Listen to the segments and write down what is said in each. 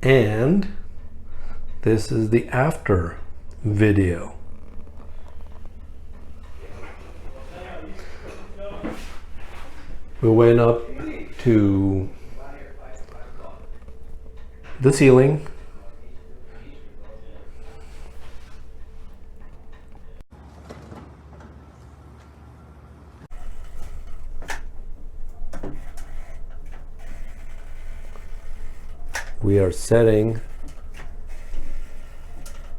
And this is the after video. We went up to the ceiling. We are setting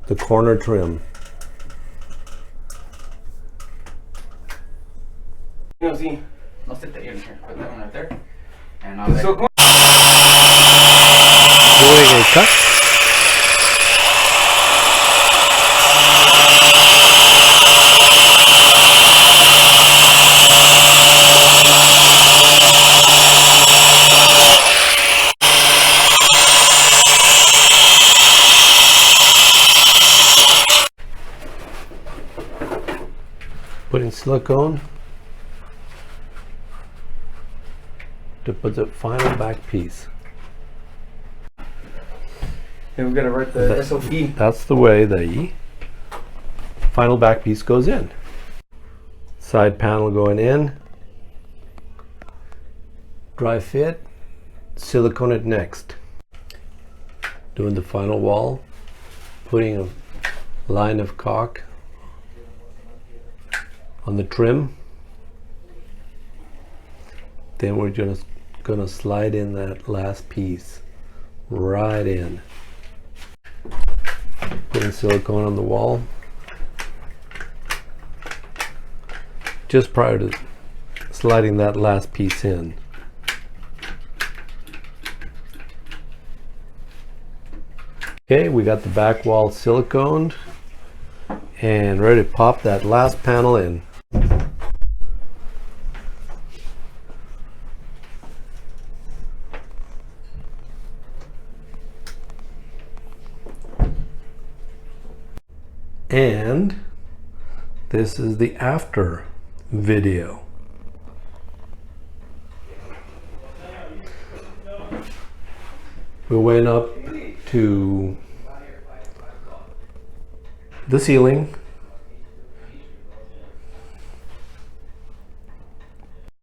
the corner trim. No, see, no sit there. Here, put that one right there. And I'll so Doing a cut. Putting silicone to put the final back piece. and we're gonna write the SOP. That's the way the final back piece goes in. Side panel going in. Dry fit. Silicone it next. Doing the final wall. Putting a line of caulk on the trim. Then we're just gonna slide in that last piece right in. Putting silicone on the wall. Just prior to sliding that last piece in. Okay, we got the back wall siliconed and ready to pop that last panel in. And this is the after video. We went up to the ceiling.